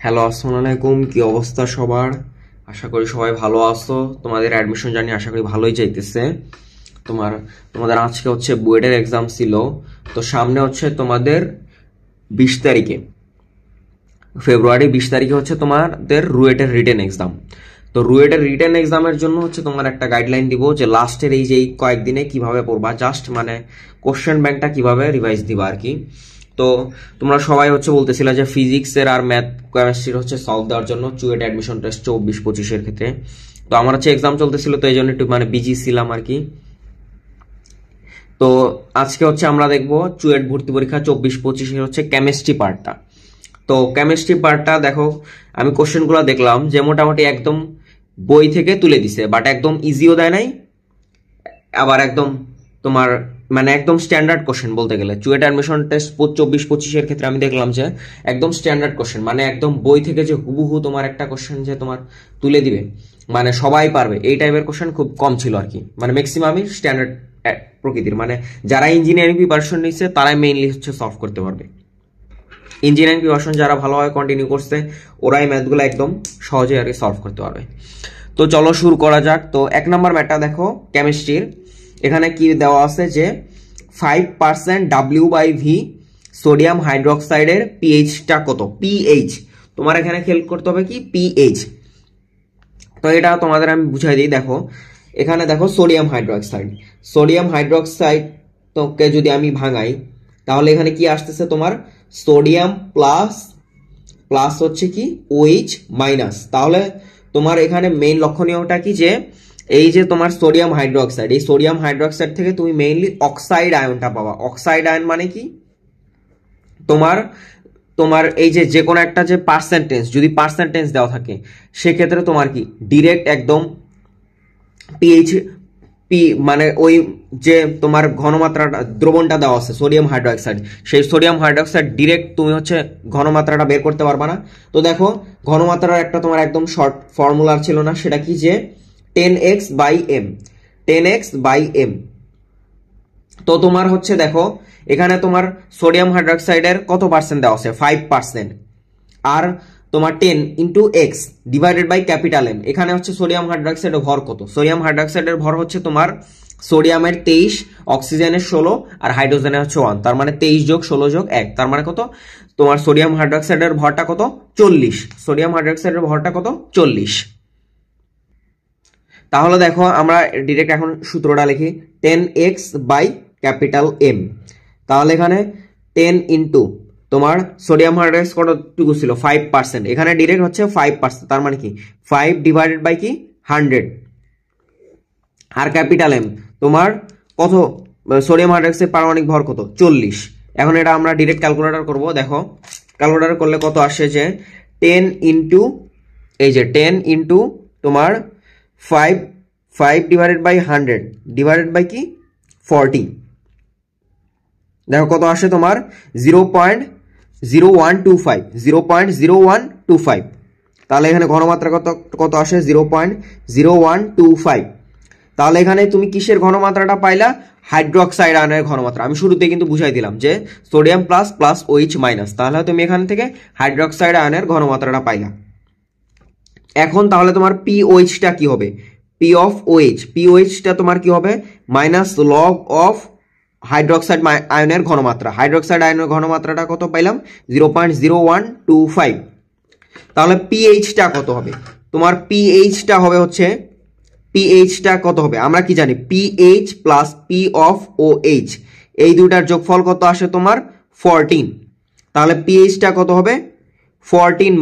Hello, আসসালামু আলাইকুম। কি অবস্থা সবার? আশা করি সবাই ভালো আছো। তোমাদের অ্যাডমিশন জানি আশা করি ভালোই চাইতেছে। তোমাদের আজকে হচ্ছে বুয়েটের এক্সাম ছিল, তো সামনে হচ্ছে তোমাদের 20 তারিখে, ফেব্রুয়ারি 20 তারিখে হচ্ছে তোমাদের রুয়েটের রিটেন এক্সাম। তো রুয়েটের রিটেন এক্সামের জন্য হচ্ছে তোমার একটা গাইডলাইন দিব যে লাস্টের এই কয়েকদিনে কিভাবে পড়বা, জাস্ট মানে কোশ্চেন ব্যাংকটা কিভাবে রিভাইজ দিবা আর কি। তো তোমরা সবাই হচ্ছে বলতেছিলা যে ফিজিক্সের আর ম্যাথ কেমিস্ট্রির হচ্ছে সলভ দেওয়ার জন্য চুয়েট অ্যাডমিশন টেস্ট 24-25-এর ক্ষেত্রে। তো আমার হচ্ছে এক্সাম চলতেছিল, তো এই জন্য একটু মানে বিজি ছিলাম আর কি। তো আজকে হচ্ছে আমরা দেখবো চুয়েট ভর্তি পরীক্ষা 24-25-এর হচ্ছে কেমিস্ট্রি পার্টটা। তো কেমিস্ট্রি পার্টটা দেখো, আমি কোশ্চেনগুলো দেখলাম যে মোটামুটি একদম বই থেকে তুলে দিছে, বাট একদম ইজিও দেয় নাই, আবার একদম তোমার মানে একদম স্ট্যান্ডার্ড কোশ্চেন বলতে গেলে। চুয়েট অ্যাডমিশন টেস্ট 24-25-এর ক্ষেত্রে আমি দেখলাম যে একদম স্ট্যান্ডার্ড কোশ্চেন, মানে একদম বই থেকে যে হুবহু তোমার একটা কোশ্চেন যে তোমার তুলে দিবে, মানে সবাই পারবে এই টাইপের কোশ্চেন খুব কম ছিল আর কি। মানে ম্যাক্সিমামই স্ট্যান্ডার্ড প্রকৃতির, মানে যারা ইঞ্জিনিয়ারিং প্রিপারেশন নিচ্ছে তারাই মেইনলি হচ্ছে সলভ করতে পারবে। ইঞ্জিনিয়ারিং প্রিপারেশন যারা ভালোভাবে কন্টিনিউ করছে ওরাই ম্যাথগুলো একদম সহজে আর কি সলভ করতে পারবে। তো চলো শুরু করা যাক। তো 1 নম্বর ম্যাথটা দেখো কেমিস্ট্রির, এখানে কি দেওয়া আছে যে 5% W/V সোডিয়াম হাইড্রোক্সাইডের পিএইচটা কত, পিএইচ। তোমার এখানে খেয়াল করতে হবে কি পিএইচ। তো এটা তোমাদের আমি বুঝাই দিই। দেখো এখানে দেখো সোডিয়াম হাইড্রোক্সাইড তোকে যদি আমি ভাঙাই তাহলে এখানে কি আসতেছে, তোমার সোডিয়াম প্লাস প্লাস হচ্ছে কি ওএইচ মাইনাস। তাহলে তোমার এখানে মেইন লক্ষণীয়টা কি যে এই যে তোমার সোডিয়াম হাইড্রোক্সাইড, এই সোডিয়াম হাইড্রোক্সাইড থেকে তুমি মেইনলি অক্সাইড আয়নটা পাবা। অক্সাইড আয়ন মানে কি, তোমার তোমার এই যে কোনো একটা যে পার্সেন্টেজ, যদি পার্সেন্টেজ দেওয়া থাকে সেক্ষেত্রে তোমার কি ডিরেক্ট একদম পিএইচ মানে ওই যে তোমার ঘনমাত্রাটা দ্রবণটা দেওয়া আছে সোডিয়াম হাইড্রোক্সাইড, সেই সোডিয়াম হাইড্রোক্সাইড ডিরেক্ট তুমি হচ্ছে ঘনমাত্রাটা বের করতে পারবা না। তো দেখো ঘনমাত্রার একটা তোমার একদম শর্ট ফর্মুলার ছিল না, সেটা কি যে 10x/m 10x/m। তো তোমার হচ্ছে দেখো এখানে তোমার সোডিয়াম হাইড্রোক্সাইডের কত পার্সেন্ট দেওয়া আছে, 5%। আর তোমার 10 × x divided by capital M, এখানে হচ্ছে সোডিয়াম হাইড্রোক্সাইডের ভর কত। সোডিয়াম হাইড্রোক্সাইডের ভর হচ্ছে তোমার সোডিয়ামের 23, অক্সিজেনের 16 আর হাইড্রোজেনের হচ্ছে 1, তার মানে 23 + 16 + 1, তার মানে কত, তোমার সোডিয়াম হাইড্রোক্সাইডের ভরটা কত 40। সোডিয়াম হাইড্রোক্সাইডের ভরটা কত 40। তাহলে দেখো আমরা ডিরেক্ট এখন সূত্রটা লিখি 10x/M। তাহলে এখানে 10 × তোমার সোডিয়াম হাইড্রোক্সাইড কতটুকু ছিল 5%, এখানে ডিরেক্ট হচ্ছে 5%, তার মানে কি 5 ডিভাইডেড বাই কি 100। আর ক্যাপিটাল M তোমার কত, সোডিয়াম হাইড্রোক্সাইড পারমাণবিক ভর কত 40। এখন এটা আমরা ডিরেক্ট ক্যালকুলেটর করব। দেখো ক্যালকুলেটর করলে কত আসে যে 10 × এই যে 10 × তোমার 5 ডিভাইডেড বাই 100 ডিভাইডেড বাই কি 40। দেখো কত আসে তোমার 0.0125। তাহলে এখানে ঘনমাত্রা কত আসে 0.0125। তাহলে এখানে তুমি কিসের ঘনমাত্রাটা পাইলা, হাইড্রোক্সাইড আয়নের ঘনমাত্রা। আমি শুরুতে কিন্তু বুঝাই দিলাম যে sodium plus plus OH minus, তাহলে তুমি এখান থেকে হাইড্রোক্সাইড আয়নের ঘনমাত্রাটা পাইলা। এখন তাহলে তোমার পিওএইচটা কি হবে, পিওএইচটা তোমার কি হবে মাইনাস লগ অফ হাইড্রোক্সাইড আয়নের ঘনমাত্রা। হাইড্রোক্সাইড আয়নের ঘনমাত্রাটা কত পাইলাম 0.0125। তাহলে পিএইচটা কত হবে, তোমার পিএইচটা হবে হচ্ছে পিএইচটা কত হবে আমরা কি জানি, pH plus P of OH, এই দুটার যোগফল কত আসে তোমার 14। তাহলে পিএইচটা কত হবে 14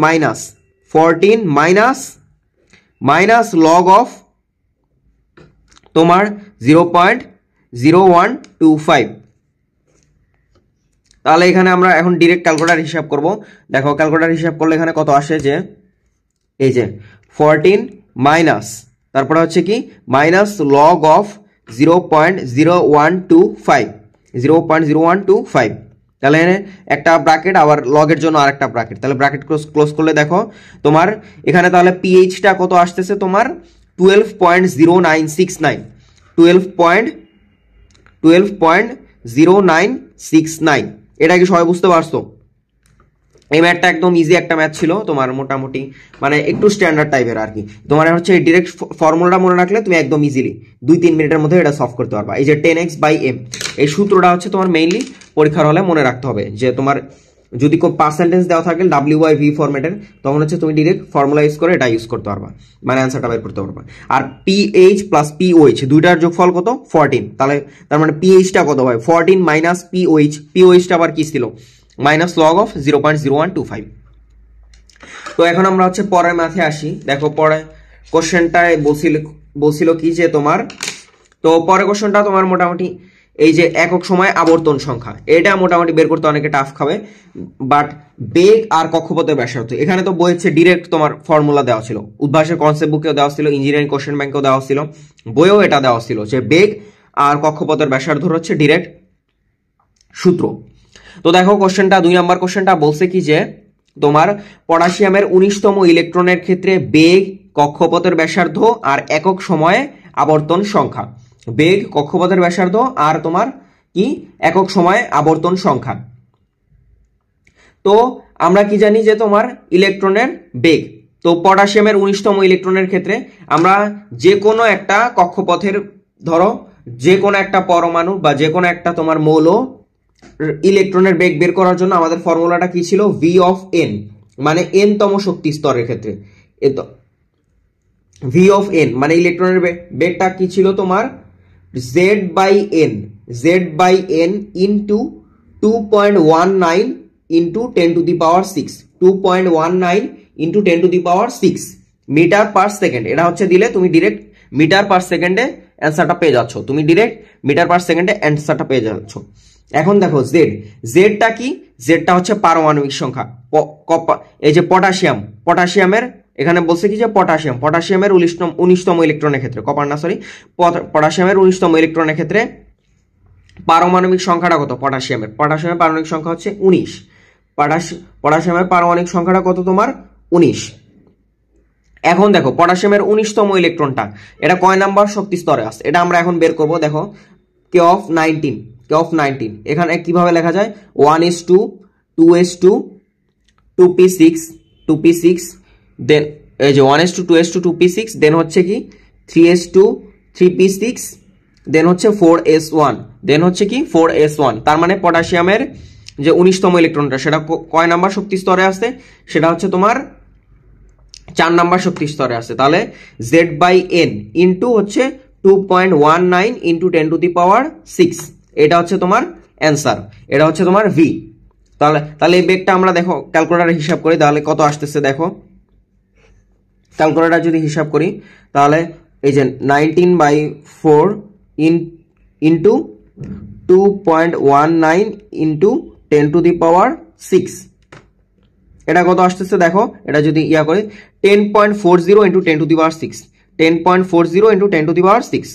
মাইনাস লগ অফ তোমার 0.0125। তাহলে এখানে আমরা এখন ডিরেক্ট ক্যালকুলেটর হিসাব করব। দেখো ক্যালকুলেটর হিসাব করলে এখানে কত আসে যে এই যে 14 মাইনাস তারপরে হচ্ছে কি মাইনাস লগ অফ 0.0125। তাহলে একটা ব্র্যাকেট আবার লগের জন্য আরেকটা ব্র্যাকেট, তাহলে ব্র্যাকেট ক্লোজ করলে দেখো তোমার এখানে তাহলে পিএইচটা কত আসতেছে তোমার 12.0969। এটা কি সবাই বুঝতে পারছো? এই ম্যাথটা একদম ইজি একটা ম্যাথ ছিল তোমার, মোটামুটি মানে একটু স্ট্যান্ডার্ড টাইপের আর কি। তোমার হচ্ছে ডিরেক্ট ফর্মুলাটা মনে রাখলে তুমি একদম ইজিলি 2-3 মিনিটের মধ্যে এটা সলভ করতে পারবা। এই যে 10x/m এই সূত্রটা হচ্ছে তোমার মেইনলি পরীক্ষার হলে মনে রাখতে হবে, যে তোমার যদি কোনো পার্সেন্টেজ দেওয়া থাকে w/v ফরম্যাটের, তখন হচ্ছে তুমি ডিরেক্ট ফর্মুলা ইউজ করে এটা ইউজ করতে পারবা, মানে অ্যান্সারটা বের করতে পারবা। আর pH প্লাস pOH দুইটার যোগফল কত 14, তাহলে তার মানে pHটা কত হয় 14 মাইনাস pOH, pOHটা আবার কি ছিল মাইনাস লগ অফ 0.0125। তো এখন আমরা হচ্ছে পরের ম্যাথে আসি। দেখো পরে কোশ্চেনটায় বলছিল কি যে তোমার, তো পরের কোশ্চেনটা তোমার মোটামুটি এই যে একক সময় আবর্তন সংখ্যা, এটা মোটামুটি বের করতে অনেকে টাফ খাবে, বাট বেগ আর কক্ষপথের ব্যাসার্ধ এখানে তো বইয়েছে ডিরেক্ট তোমার ফর্মুলা দেওয়া ছিল, উদ্ভাসের কনসেপ্ট বুকেও দেওয়া ছিল, ইঞ্জিনিয়ারিং কোশ্চেন ব্যাংকেও দেওয়া ছিল, বইয়েও এটা দেওয়া ছিল যে বেগ আর কক্ষপথের ব্যাসার্ধ হচ্ছে ডিরেক্ট সূত্র। তো দেখো কোশ্চেনটা 2 নম্বর কোশ্চেনটা বলছে কি যে তোমার পটাশিয়ামের 19তম ইলেকট্রনের ক্ষেত্রে বেগ, কক্ষপথের ব্যাসার্ধ আর একক সময়ে আবর্তন সংখ্যা। বেগ, কক্ষপথের ব্যাসার্ধ আর তোমার কি একক সময়ে আবর্তন সংখ্যা। তো আমরা কি জানি যে তোমার ইলেকট্রনের বেগ, তো পটাশিয়ামের 19তম ইলেকট্রনের ক্ষেত্রে আমরা যে কোনো একটা কক্ষপথের, ধরো যে কোনো একটা পরমাণু বা যে কোনো একটা তোমার মৌল ইলেকট্রনের বেগ বের করার জন্য আমাদের ফর্মুলাটা কি ছিল v(n), মানে n তম শক্তি স্তরের ক্ষেত্রে v(n) মানে ইলেকট্রনের বেগটা কি ছিল তোমার z/n, z/n into 2.19 into 10⁶, 2.19 into 10⁶ metre per second. এটা হচ্ছে দিলে তুমি ডিরেক্ট মিটার পার সেকেন্ডে অ্যান্সারটা পেয়ে যাচ্ছ, তুমি ডিরেক্ট মিটার পার সেকেন্ডে অ্যান্সারটা পেয়ে যাচ্ছ। এখন দেখো জেডটা কি, জেডটা হচ্ছে পারমাণবিক সংখ্যা। এই যে পটাশিয়ামের এখানে বলছে কি যে পটাশিয়ামের 19তম ইলেকট্রনের ক্ষেত্রে, পটাশিয়ামের 19তম ইলেকট্রনের ক্ষেত্রে পারমাণবিক সংখ্যাটা কত পটাশিয়ামের পারমাণবিক সংখ্যা হচ্ছে 19। পটাশিয়ামের পারমাণবিক সংখ্যাটা কত তোমার 19। এখন দেখো পটাশিয়ামের 19তম ইলেকট্রনটা এটা কয় নাম্বার শক্তি স্তরে আছে এটা আমরা এখন বের করব। দেখো k(19) এখানে কিভাবে লেখা যায় 1:2, 2:2, 2p6, দেন এই যে 1:2, 2:2, 2p6, দেন হচ্ছে কি 3:2, 3p6, দেন হচ্ছে 4s1, দেন হচ্ছে কি 4s1। তার মানে পটাশিয়ামের যে 19তম ইলেকট্রনটা সেটা কয় নাম্বার শক্তি স্তরে আছে, সেটা হচ্ছে তোমার 4 নাম্বার শক্তি স্তরে আছে। তাহলে z/n ইনটু হচ্ছে 2.19 ইনটু 10⁶, এটা হচ্ছে তোমার অ্যান্সার, এটা হচ্ছে তোমার ভি। তাহলে এই বেগটা আমরা দেখো ক্যালকুলেটরে হিসাব করি, তাহলে কত আসতেছে দেখো, ক্যালকুলেটর যদি হিসাব করি তাহলে এই যে 19/4 ইনটু 2.19 ইনটু 10⁶, এটা কত আসতেছে দেখো, এটা যদি ইয়া করি 10.40 ইনটু 10⁶, 10.40 ইনটু 10⁶।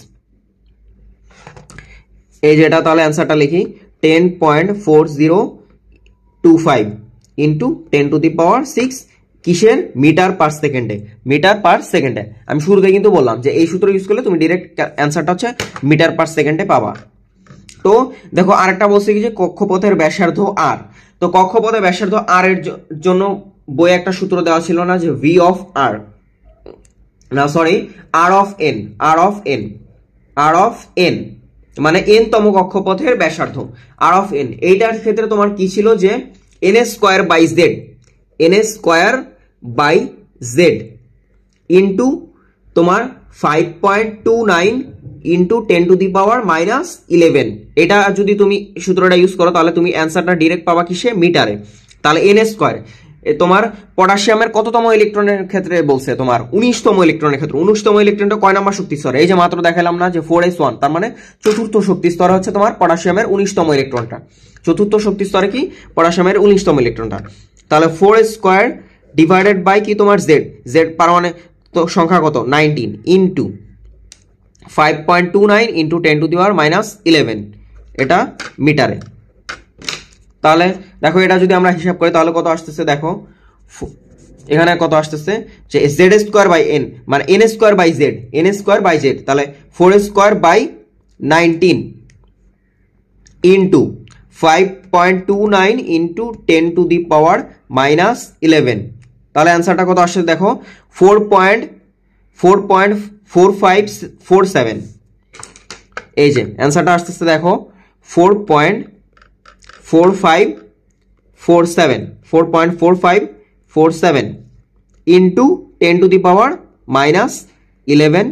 এই যে এটা তাহলে অ্যান্সারটা লিখি 10.4025 ইনটু 10⁶, কিসের মিটার পার সেকেন্ডে। আমি শুরুতে কিন্তু বললাম যে এই সূত্র ইউজ করলে তুমি ডিরেক্ট অ্যান্সারটা হচ্ছে মিটার পার সেকেন্ডে পাবা। তো দেখো আরেকটা বলছে কি যে কক্ষপথের ব্যাসার্ধ আর, তো কক্ষপথের ব্যাসার্ধ আর এর জন্য বইয়ে একটা সূত্র দেওয়া ছিল না যে r of n মানে n তম কক্ষপথের ব্যাসার্ধ r(n), এইটার ক্ষেত্রে তোমার কি ছিল যে n² ইনটু তোমার 5.29 ইনটু 10⁻⁻11। এটা যদি তুমি সূত্রটা ইউজ করো তাহলে তুমি অ্যান্সারটা ডিরেক্ট পাবা কিসে মিটারে। তাহলে n² তোমার পটাশিয়ামের কততম ইলেকট্রনের ক্ষেত্রে বলছে তোমার 19তম ইলেকট্রনের ক্ষেত্রে। 19তম ইলেকট্রনটা কয় নাম্বার শক্তি স্তরে, এই যে মাত্র দেখালাম না যে 4s1, তার মানে চতুর্থ শক্তি স্তরে হচ্ছে তোমার পটাশিয়ামের 19তম ইলেকট্রনটা, চতুর্থ শক্তি স্তরে কি পটাশিয়ামের 19তম ইলেকট্রনটা। তাহলে 4² ডিভাইডেড বাই কি তোমার জেড পারমাণবিক সংখ্যা কত 19 ইনটু 5.29 ইনটু 10⁻⁻11, এটা মিটারে। তাহলে দেখো এটা যদি আমরা হিসাব করি তাহলে কত আসতেছে দেখো, এখানে কত আসতেছে যে z²/n মানে n²/z, তাহলে 4² by 19 into 5.29 into 10 to the power minus 11। তাহলে অ্যান্সারটা কত আসছে দেখো 4.4547। এই যে অ্যান্সারটা আসতেছে দেখো 4.4547 into 10 to the power minus 11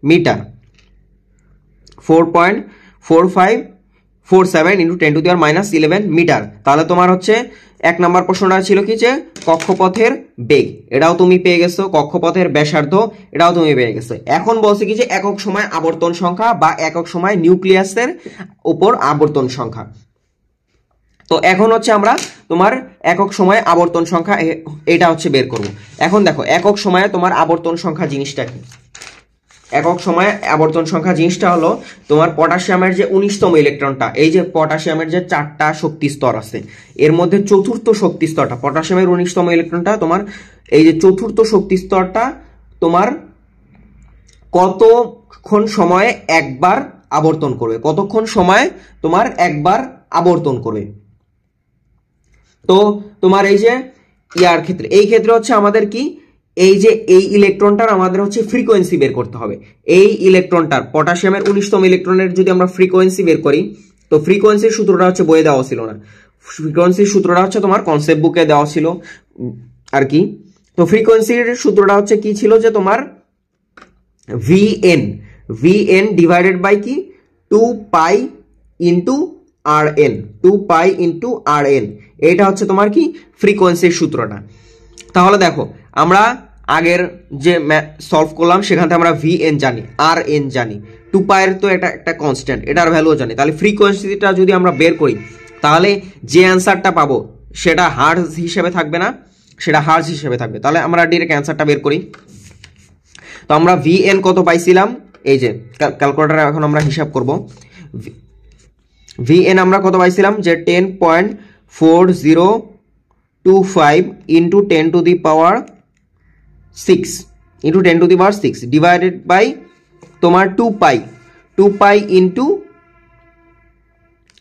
metre. 4.4547 into 10 to the power minus 11 metre. তাহলে তোমার হচ্ছে 1 নম্বর প্রশ্নটা ছিল কি যে কক্ষপথের বেগ, এটাও তুমি পেয়ে গেছো। কক্ষপথের ব্যাসার্ধ, এটাও তুমি পেয়ে গেছো। এখন বলছে কি যে একক সময় আবর্তন সংখ্যা বা একক সময় নিউক্লিয়াসের উপর আবর্তন সংখ্যা। তো এখন হচ্ছে আমরা তোমার একক সময়ে আবর্তন সংখ্যা এটা হচ্ছে বের করব। এখন দেখো একক সময়ে তোমার আবর্তন সংখ্যা জিনিসটা কি? একক সময়ে আবর্তন সংখ্যা জিনিসটা হলো তোমার পটাশিয়ামের যে 19তম ইলেকট্রনটা, এই যে পটাশিয়ামের যে 4টা শক্তি স্তর আছে এর মধ্যে চতুর্থ শক্তি স্তরটা, পটাশিয়ামের 19তম ইলেকট্রনটা তোমার এই যে চতুর্থ শক্তি স্তরটা তোমার কতক্ষণ সময়ে একবার আবর্তন করবে, কতক্ষণ সময়ে তোমার একবার আবর্তন করবে। তো তোমার এই যে ইয়ার ক্ষেত্রে, এই ক্ষেত্রে হচ্ছে আমাদের কি এই যে এই ইলেকট্রনটার আমাদের হচ্ছে ফ্রিকোয়েন্সি বের করতে হবে। এই ইলেকট্রনটার পটাশিয়ামের 19তম ইলেকট্রনের যদি আমরা ফ্রিকোয়েন্সি বের করি, তো ফ্রিকোয়েন্সির সূত্রটা হচ্ছে বইয়ে দেওয়া ছিল না, ফ্রিকোয়েন্সির সূত্রটা হচ্ছে তোমার কনসেপ্ট বুকে দেওয়া ছিল আর কি। তো ফ্রিকোয়েন্সির সূত্রটা হচ্ছে কি ছিল যে তোমার ভিএন ডিভাইডেড বাই কি 2 pi into RN, 2 pi into RN, এটা হচ্ছে তোমার কি ফ্রিকোয়েন্সির সূত্রটা। তাহলে দেখো আমরা আগের যে সলভ করলাম সেখান থেকে আমরা VN জানি, RN জানি, 2 পাইয়ের তো এটা একটা কনস্ট্যান্ট, এটার ভ্যালুও জানি। তাহলে ফ্রিকোয়েন্সিটা যদি আমরা বের করি তাহলে যে অ্যান্সারটা পাবো সেটা হার্জ হিসেবে থাকবে না, সেটা হার্জ হিসেবে থাকবে। তাহলে আমরা ডিরেক্ট অ্যান্সারটা বের করি। তো আমরা VN কত পাইছিলাম, এই যে ক্যালকুলেটরে এখন আমরা হিসাব করব। VN আমরা কত পাইছিলাম যে 10.4025 into 10 to the power 6 into 10 to the power 6 divided by তোমার 2 পাই ইন্টু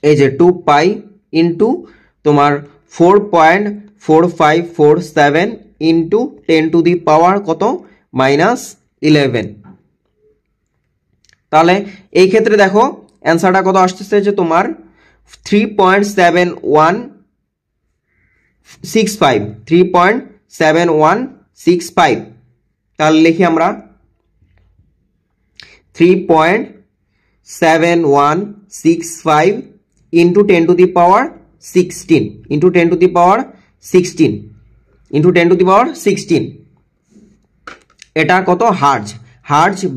এই যে 2 পাই ইন্টু তোমার 4.4547 ইন্টু 10 টু দি পাওয়ার কত মাইনাস 11। তাহলে এই ক্ষেত্রে দেখো অ্যান্সারটা কত আসতেছে যে তোমার 3.7165। তাহলে লিখি আমরা 3.7165 into 10 to the power 16 into 10 to the power 16 into 10 to the power 16। এটা কত হার্জ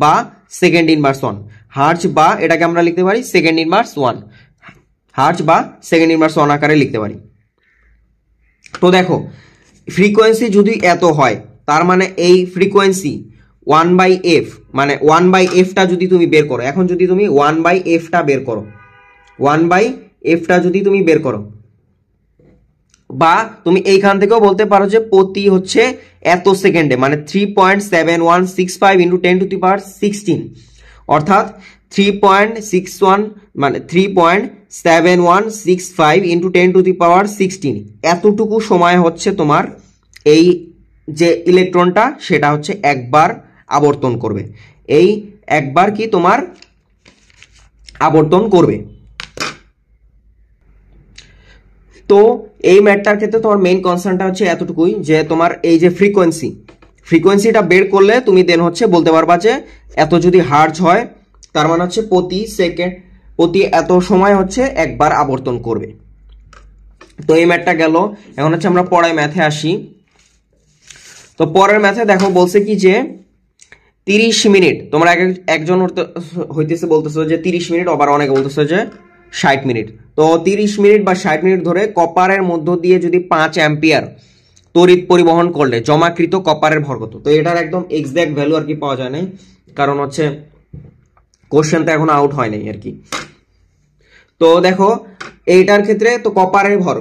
বা সেকেন্ড ইনভার্স 1, হার্জ বা এটাকে আমরা লিখতে পারি সেকেন্ড ইনভার্স 1, হার্জ বা সেকেন্ড ইনভার্স 1 আকারে লিখতে পারি। তো দেখো ফ্রিকোয়েন্সি যদি এত হয় তার মানে এই ফ্রিকোয়েন্সি 1/f মানে 1/f-টা যদি তুমি বের করো, এখন যদি তুমি 1/f-টা বের করো, 1/f-টা যদি তুমি বের করো, বা তুমি এইখান থেকেও বলতে পারো যে প্রতি হচ্ছে এত সেকেন্ডে মানে 3.7165 ইন্টু 10 টু দি পাওয়ার 16, অর্থাৎ 3.61 মানে 3.7165 ইন্টু 10 টু দি পাওয়ার 16, এতটুকু সময় হচ্ছে তোমার এই যে ইলেকট্রনটা সেটা হচ্ছে একবার আবর্তন করবে, এই একবার কি তোমার আবর্তন করবে। তো এই ম্যাটটার ক্ষেত্রে তোমার মেইন কনসার্নটা হচ্ছে এতটুকুই যে তোমার এই যে ফ্রিকোয়েন্সিটা বের করলে তুমি দেন হচ্ছে বলতে পারবা যে এত যদি হার্জ হয় তার মানে হচ্ছে প্রতি সেকেন্ড প্রতি এত সময় হচ্ছে একবার আবর্তন করবে। তো এই ম্যাথটা গেল। এখন হচ্ছে আমরা পরের ম্যাথে আসি। তো পরের ম্যাথে দেখো বলছে কি যে 30 মিনিট, তোমরা একজন হইতেছে বলতেছো যে 30 মিনিট, আবার অনেকে বলতেছে যে 60 মিনিট। তো 30 মিনিট বা 60 মিনিট ধরে কপারের মধ্য দিয়ে যদি 5 অ্যাম্পিয়ার তড়িৎ পরিবহন করলে জমাকৃত কপারের ভর কত? তো এটার একদম এক্সাক্ট ভ্যালু আর কি পাওয়া যায় না, কারণ হচ্ছে কোশ্চেনটা এখন আউট হয় নাই আর কি। তো দেখো এইটার ক্ষেত্রে তো কপারের ভর,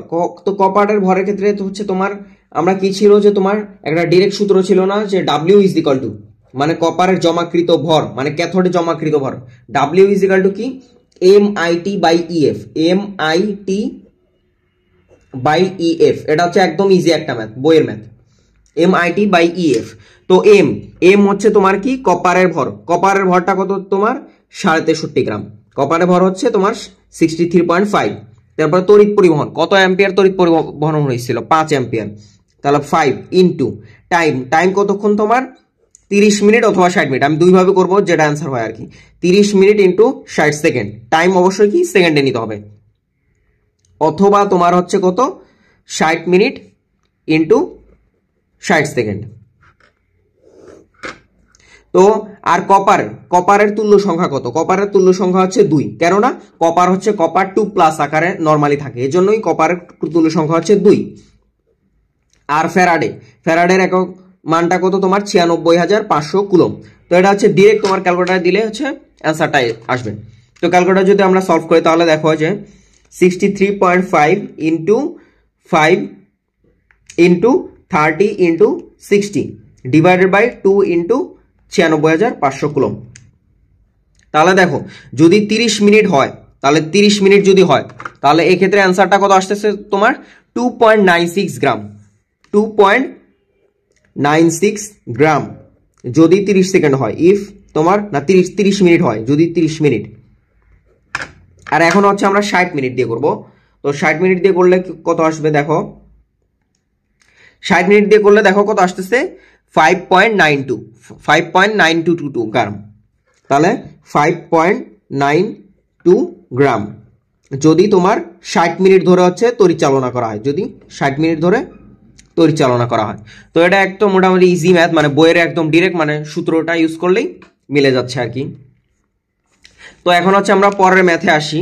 তো কপারের ভরের ক্ষেত্রে তো হচ্ছে তোমার আমরা কি ছিল যে তোমার একটা ডাইরেক্ট সূত্র ছিল না যে W ইজ ইকুয়াল টু মানে কপারের জমাকৃত ভর মানে ক্যাথোডে জমাকৃত ভর, W ইজ ইকুয়াল টু কি MIT by EF, MIT by EF, এটা হচ্ছে একদম ইজি একটা ম্যাথ, বইয়ের ম্যাথ, MIT বাই ইএফ। তো এম হচ্ছে তোমার কি কপারের ভর, কপারের ভরটা কত তোমার 63.5 গ্রাম, কপারের ভর হচ্ছে তোমার 63.5। তারপর তড়িৎ পরিবহন কত অ্যাম্পিয়ার তড়িৎ পরিবহন হয়েছিল 5 অ্যাম্পিয়ার, তাহলে 5 ইন্টু টাইম কতক্ষণ তোমার 30 মিনিট অথবা 60 মিনিট, আমি দুইভাবে করবো যেটা অ্যান্সার হয় আর কি, 30 মিনিট ইন্টু 60 সেকেন্ড, টাইম অবশ্যই কি সেকেন্ডে নিতে হবে, অথবা তোমার হচ্ছে কত 60 মিনিট ইন্টু 60 সেকেন্ড। তো আর কপারের তুল্য সংখ্যা কত, কপারের তুল্য সংখ্যা হচ্ছে 2, কেননা কপার হচ্ছে কপার 2+ আকারে নরমালি থাকে, এজন্যই কপারের তুল্য সংখ্যা হচ্ছে 2। আর ফ্যারাডের একক মানটা কত তোমার 96,500 কুলম। তো এটা হচ্ছে ডিরেক্ট তোমার ক্যালকুলেটারে দিলে হচ্ছে অ্যান্সারটাই আসবে। তো ক্যালকুলেটার যদি আমরা সলভ করি তাহলে দেখো যে 63.5 into 5 into 30 into 60 divided by 2 into 96,500 coulomb. তাহলে দেখো যদি 30 মিনিট হয়, তাহলে 30 মিনিট যদি হয় তাহলে এক্ষেত্রে অ্যান্সারটা কত আসতেছে তোমার 2.96 গ্রাম, 2.96 গ্রাম যদি 30 সেকেন্ড হয়, ইফ তোমার না 30 মিনিট হয়, যদি 30 মিনিট। আর এখন হচ্ছে আমরা 60 মিনিট দিয়ে করব। তো 60 মিনিট দিয়ে করলে কত আসবে দেখো, 60 মিনিট দিয়ে করলে দেখো কত আসতেছে 5.92 গ্রাম, তাহলে 5.92 গ্রাম যদি তোমার 60 মিনিট ধরে হচ্ছে পরিচালনা করা হয়, যদি 60 মিনিট ধরে পরিচালনা করা হয়। তো এটা একদম মোটামুটি ইজি ম্যাথ, মানে বইয়ের একদম ডিরেক্ট মানে সূত্রটা ইউজ করলেই মিলে যাচ্ছে আর কি। তো এখন হচ্ছে আমরা পরের ম্যাথে আসি।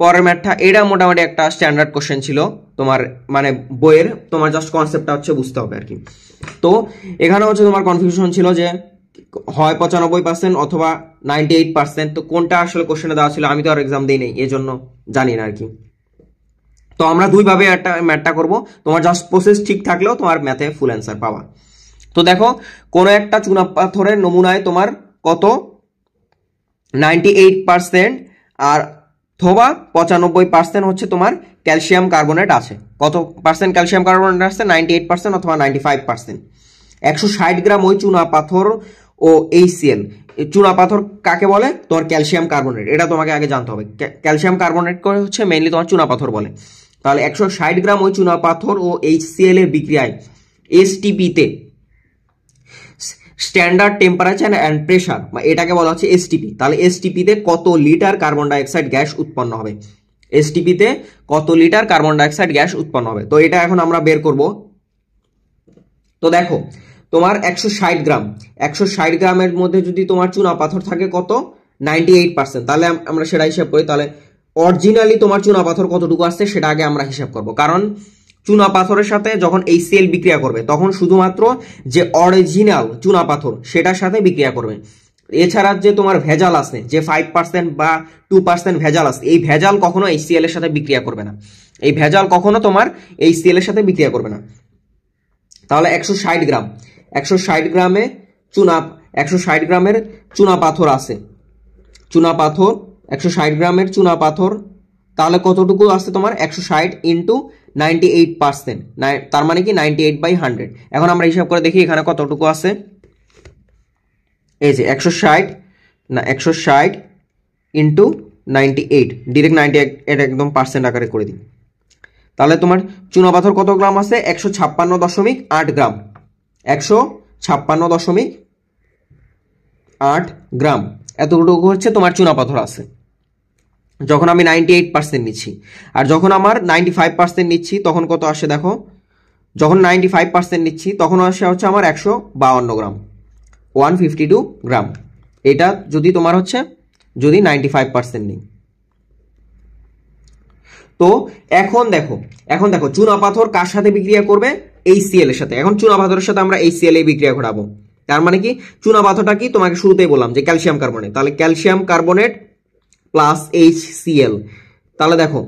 পরের ম্যাথটা এটা মোটামুটি একটা স্ট্যান্ডার্ড কোশ্চেন ছিল তোমার, মানে বইয়ের, তোমার জাস্ট কনসেপ্টটা হচ্ছে বুঝতে হবে আর কি। তো এখানে হচ্ছে তোমার কনফিউশন ছিল যে হয় 95% অথবা 98%, তো কোনটা আসলে কোশ্চেনে দেওয়া ছিল, আমি তো আর এক্সাম দিই নাই এজন্য জানি না আর কি। তো আমরা দুইভাবে একটা ম্যাথটা করব, তোমার জাস্ট প্রসেস ঠিক থাকলেও তোমার ম্যাথে ফুল অ্যান্সার পাবা। তো দেখো কোনো একটা চুনাপাথরের নমুনায় তোমার কত 98% আর অথবা 95% হচ্ছে তোমার ক্যালসিয়াম কার্বনেট আছে। কত পার্সেন্ট ক্যালসিয়াম কার্বনেট আছে, 98% অথবা 95%। 160 গ্রাম ওই চুনা পাথর ও HCl, চুনা পাথর কাকে বলে তোমার ক্যালসিয়াম কার্বনেট, এটা তোমাকে আগে জানতে হবে। ক্যালসিয়াম কার্বনেট করে হচ্ছে মেইনলি তোমার চুনা পাথর বলে। তাহলে 160 গ্রাম ওই চুনা পাথর ও HCl এর বিক্রিয়ায় STP তে স্ট্যান্ডার্ড টেম্পারেচার অ্যান্ড প্রেসার, এটাকে বলা হচ্ছে এসটিপি। তাহলে এসটিপি তে কত লিটার কার্বন ডাইঅক্সাইড গ্যাস উৎপন্ন হবে, এসটিপি তে কত লিটার কার্বন ডাইঅক্সাইড গ্যাস উৎপন্ন হবে। তো এটা এখন আমরা বের করব। তো দেখো তোমার 160 গ্রামের মধ্যে যদি তোমার চুনা পাথর থাকে কত 98%, তাহলে আমরা সেটা হিসাব করি। তাহলে অরিজিনালি তোমার চুনা পাথর কতটুকু আসছে সেটা আগে আমরা হিসাব করব, কারণ চুনা পাথরের সাথে যখন HCl বিক্রিয়া করবে তখন শুধুমাত্র যে অরিজিনাল চুনা পাথর সেটার সাথে বিক্রিয়া করবে। এছাড়া যে তোমার ভেজাল আছে, যে 5% বা 2% ভেজাল আছে, এই ভেজাল কখনো HCl এর সাথে বিক্রিয়া করবে না, এই ভেজাল কখনো তোমার HCl এর সাথে বিক্রিয়া করবে না। তাহলে 160 গ্রামে 160 গ্রামের চুনা পাথর আছে, চুনা পাথর 160 গ্রামের চুনা পাথর, তাহলে কতটুকু আছে তোমার 160 ইন্টু 98%, তার মানে কি 98/100। এখন আমরা হিসাব করে দেখি এখানে কতটুকু আছে। এই যে 160 ইন্টু 98, ডিরেক্ট 98 এটা একদম পার্সেন্ট আকারে করে দিই। তাহলে তোমার চুনা পাথর কত গ্রাম আছে 156.8 গ্রাম, 156.8 গ্রাম এতটুকু হচ্ছে তোমার চুনা পাথর আছে যখন আমি 98% নিচ্ছি। আর যখন আমার 95% নিচ্ছি তখন কত আসে দেখো, যখন 95% নিচ্ছি তখন আসে হচ্ছে আমার 152 গ্রাম, 152 গ্রাম। এটা যদি তোমার হচ্ছে যদি 95% নিই। তো এখন দেখো চুনা পাথর কার সাথে বিক্রিয়া করবে, HCl এর সাথে। এখন চুনা পাথরের সাথে আমরা HCl এর বিক্রিয়া ঘটাবো, তার মানে কি চুনা পাথরটা কি তোমাকে শুরুতেই বললাম যে ক্যালসিয়াম কার্বনেট, তাহলে ক্যালসিয়াম কার্বনেট প্লাস HCl। তাহলে দেখো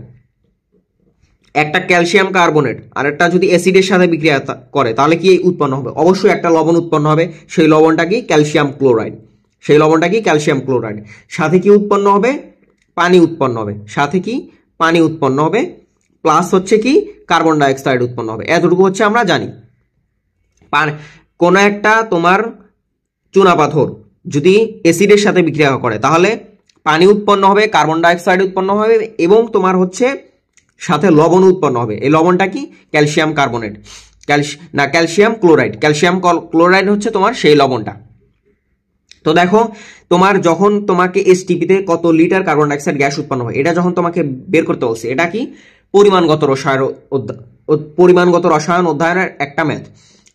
একটা ক্যালসিয়াম কার্বনেট আর একটা যদি অ্যাসিডের সাথে বিক্রিয়া করে তাহলে কি উৎপন্ন হবে, অবশ্যই একটা লবণ উৎপন্ন হবে, সেই লবণটা কি ক্যালসিয়াম ক্লোরাইড, সেই লবণটা কি ক্যালসিয়াম ক্লোরাইড। সাথে কি উৎপন্ন হবে, পানি উৎপন্ন হবে, সাথে কি পানি উৎপন্ন হবে, প্লাস হচ্ছে কি কার্বন ডাইঅক্সাইড উৎপন্ন হবে, এতটুকু হচ্ছে আমরা জানি। কোন একটা তোমার চুনাপাথর যদি অ্যাসিডের সাথে বিক্রিয়া করে তাহলে পানি উৎপন্ন হবে, কার্বন ডাইঅক্সাইড উৎপন্ন হবে এবং তোমার হচ্ছে সাথে লবণ উৎপন্ন হবে। এই লবণটা কি calcium carbonate, calcium chloride. Calcium chloride হচ্ছে তোমার সেই লবণটা। তো দেখো তোমার যখন তোমাকে এসটিপিতে কত লিটার কার্বন ডাইঅক্সাইড গ্যাস উৎপন্ন হয় এটা যখন তোমাকে বের করতে বলছে, এটা কি পরিমাণগত রসায়ন অধ্যয়নের একটা ম্যাথ।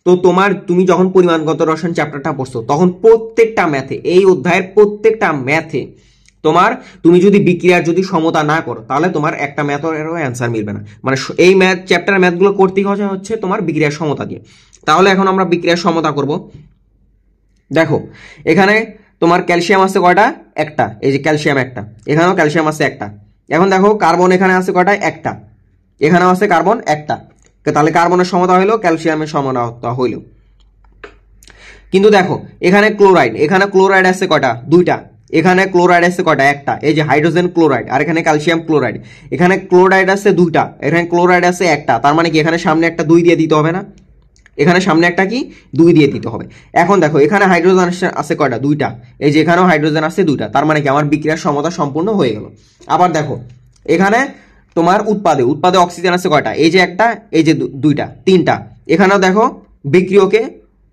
তো তুমি যখন পরিমাণগত রসায়ন চ্যাপ্টারটা পড়ছো তখন প্রত্যেকটা ম্যাথে, এই অধ্যায়ের প্রত্যেকটা ম্যাথে তুমি যদি বিক্রিয়ার যদি সমতা না করো তাহলে তোমার একটা ম্যাথেরও অ্যান্সার মিলবে না। মানে এই চ্যাপ্টারের ম্যাথগুলো করতে হচ্ছে তোমার বিক্রিয়ার সমতা দিয়ে। তাহলে এখন আমরা বিক্রিয়ার সমতা করব। দেখো এখানে তোমার ক্যালসিয়াম আছে কয়টা? একটা। এই যে ক্যালসিয়াম একটা, এখানেও ক্যালসিয়াম আছে একটা। এখন দেখো কার্বন এখানে আছে কয়টা? একটা। এখানেও আছে কার্বন একটা। তাহলে কার্বনের সমতা হইলো ক্যালসিয়ামের সমতা হইল। কিন্তু দেখো এখানে ক্লোরাইড আছে কয়টা? দুইটা। এখানে ক্লোরাইড আছে কয়টা? একটা। এই যে হাইড্রোজেন ক্লোরাইড আর এখানে ক্যালসিয়াম ক্লোরাইড। এখানে ক্লোরাইড আছে দুইটা, এখানে ক্লোরাইড আছে একটা। তার মানে কি এখানে সামনে একটা 2 দিয়ে দিতে হবে না? এখানে সামনে একটা কি 2 দিয়ে দিতে হবে। এখন দেখো এখানে হাইড্রোজেন আছে কয়টা? দুইটা। এই যে এখানেও হাইড্রোজেন আছে দুইটা। তার মানে কি আমার বিক্রিয়ার সমতা সম্পূর্ণ হয়ে গেল। আবার দেখো এখানে তোমার উৎপাদে অক্সিজেন আছে কয়টা? এই যে একটা, এই যে দুইটা, তিনটা। এখানেও দেখো বিক্রিয়কে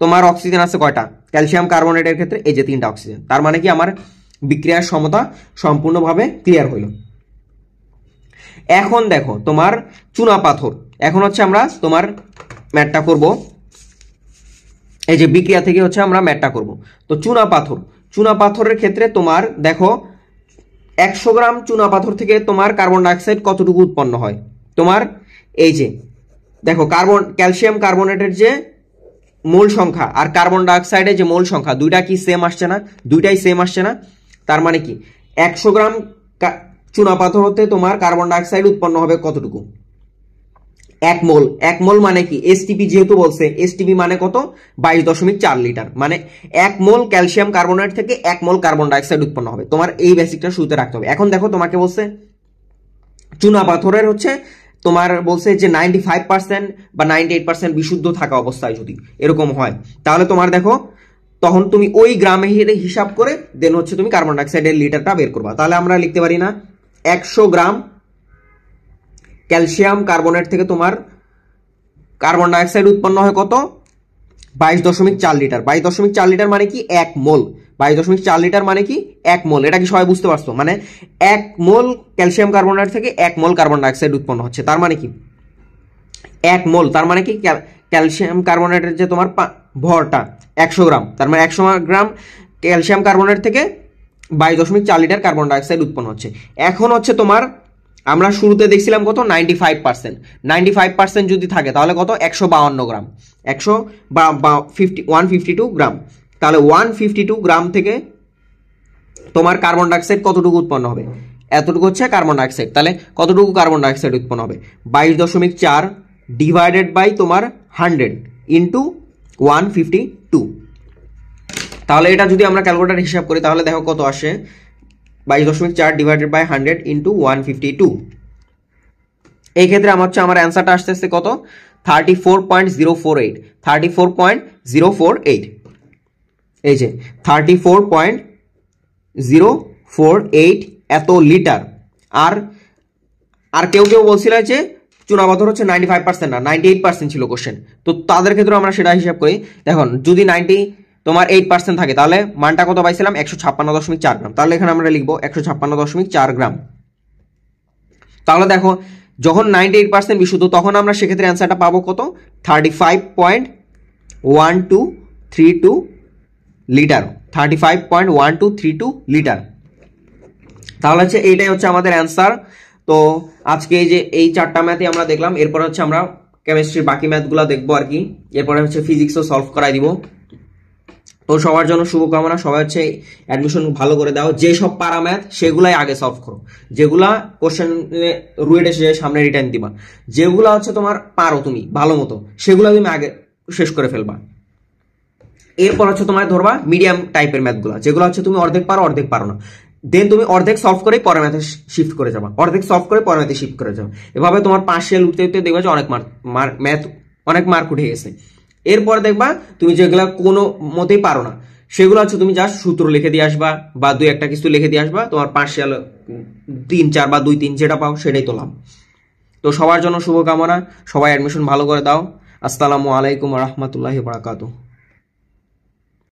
তোমার অক্সিজেন আছে কয়টা? ক্যালসিয়াম কার্বনেটের ক্ষেত্রে এই যে 3টা অক্সিজেন। তার মানে কি আমার বিক্রিয়ার সমতা সম্পূর্ণভাবে ক্লিয়ার হইল। এখন দেখো তোমার চুনাপাথর, এখন হচ্ছে আমরা তোমার ম্যাথটা করব। এই যে বিক্রিয়া থেকে হচ্ছে আমরা ম্যাথটা করব। তো চুনাপাথরের ক্ষেত্রে তোমার দেখো 100 গ্রাম চুনাপাথর থেকে তোমার কার্বন ডাইঅক্সাইড কতটুকু উৎপন্ন হয়? তোমার এই যে দেখো ক্যালসিয়াম কার্বনেটের যে মোল সংখ্যা আর কার্বন ডাইঅক্সাইডের যে মোল সংখ্যা দুইটা কি সেম আসছে না? দুইটাই সেম আসছে না? তার মানে কি 100 গ্রাম চুনাপাথর হতে তোমার কার্বন ডাইঅক্সাইড উৎপন্ন হবে কতটুকু? 1 মোল। 1 মোল মানে কি এসটিপি, যেহেতু বলছে এসটিপি মানে কত? 22.4 লিটার। মানে 1 মোল ক্যালসিয়াম কার্বনেট থেকে 1 মোল কার্বন ডাইঅক্সাইড উৎপন্ন হবে। তোমার এই বেসিকটা শুরুতে রাখতে হবে। এখন দেখো তোমাকে বলছে চুনাপাথরের হচ্ছে তোমার বলছে যে 95% বা 98% বিশুদ্ধ থাকা অবস্থায় যদি এরকম হয় তাহলে তোমার দেখো তখন তুমি ওই গ্রামে হিসাব করে দেন হচ্ছে তুমি কার্বন ডাইঅক্সাইডের লিটারটা বের করবা। তাহলে আমরা লিখতে পারি না 100 গ্রাম ক্যালসিয়াম কার্বনেট থেকে তোমার কার্বন ডাইঅক্সাইড উৎপন্ন হয় কত? 22.4 লিটার। 22.4 লিটার মানে কি 1 মোল। 22.4 লিটার মানে কি 1 মোল। এটা কি সবাই বুঝতে পারছো? মানে 1 মোল ক্যালসিয়াম কার্বনেট থেকে 1 মোল কার্বন ডাইঅক্সাইড উৎপন্ন হচ্ছে। তার মানে কি 1 মোল, তার মানে কি ক্যালসিয়াম কার্বনেটের যে তোমার ভরটা 100 গ্রাম, তার মানে 100 গ্রাম ক্যালসিয়াম কার্বনেট থেকে 22.4 লিটার কার্বন ডাইঅক্সাইড উৎপন্ন হচ্ছে। এখন হচ্ছে তোমার আমরা শুরুতে দেখছিলাম কত? 95%। 95% যদি থাকে তাহলে কত? 152 গ্রাম। 152 গ্রাম। তাহলে 152 গ্রাম থেকে তোমার কার্বন ডাইঅক্সাইড কতটুকু উৎপন্ন হবে? এতটুকু হচ্ছে কার্বন ডাইঅক্সাইড। তাহলে কতটুকু কার্বন ডাইঅক্সাইড উৎপন্ন হবে? 22.4 ডিভাইডেড বাই তোমার 100 ইন্টু 152। তাহলে এটা যদি আমরা ক্যালকুলেটর হিসাব করি তাহলে দেখো কত আসে? 22.4 ডিভাইডেড বাই 100 ইন্টু 152। এই ক্ষেত্রে আমার অ্যান্সারটা আসতেছে কত? 34.048। 34.048। এই যে 34.048 এত লিটার। আর কেউ বলছিল যে চুনাপাথর হচ্ছে 95% না 98% ছিল কোশ্চেন। তো তাদের ক্ষেত্রে আমরা সেটা হিসাব করি। দেখুন যদি 98% থাকে তাহলে মানটা কত পাইছিলাম? 156.4 গ্রাম। তাহলে এখানে আমরা লিখবো 156.4 গ্রাম। তাহলে দেখো যখন 98% বিশুদ্ধ তখন আমরা সেক্ষেত্রে অ্যান্সারটা পাবো কত? 35.1232 লিটার। 35.1232 লিটার। তাহলে হচ্ছে এইটাই হচ্ছে আমাদের অ্যান্সার। তো আজকে এই 4টা ম্যাথই আমরা দেখলাম। এরপর হচ্ছে আমরা কেমিস্ট্রির বাকি ম্যাথগুলো দেখবো আর কি। এরপরে হচ্ছে ফিজিক্সও সলভ করাই দিব। তো সবার জন্য শুভকামনা। সবাই হচ্ছে অ্যাডমিশন ভালো করে দাও। যে সব পারা ম্যাথ সেগুলাই আগে সলভ করো, যেগুলা কোশ্চেন রুয়েট এসে সামনে রিটার্ন দিবা। যেগুলা হচ্ছে তোমার পারো তুমি ভালো মতো সেগুলো তুমি আগে শেষ করে ফেলবা। এরপর হচ্ছে তোমার ধরবা মিডিয়াম টাইপের ম্যাথগুলা, যেগুলো হচ্ছে তুমি অর্ধেক পারো অর্ধেক পারো না। দেন তুমি অর্ধেক সলভ করে পরের ম্যাথে শিফট করে যাবা, অর্ধেক সলভ করে পরের ম্যাথে শিফট করে যাবা। এভাবে তোমার পার্শিয়াল উঠতে উঠতে দেখবা যে অনেক মার্ক উঠে গেছে। এরপর দেখবা তুমি যেগুলা কোনো মতেই পারো না সেগুলো হচ্ছে তুমি জাস্ট সূত্র লিখে দিয়ে আসবা বা দুই একটা কিছু লিখে দিয়ে আসবা, তোমার পার্শিয়াল 3-4 বা 2-3 যেটা পাও সেটাই তোলাম। তো সবার জন্য শুভকামনা, সবাই অ্যাডমিশন ভালো করে দাও। আসসালামু আলাইকুম ওয়া রাহমাতুল্লাহি ওয়া বারাকাতুহু।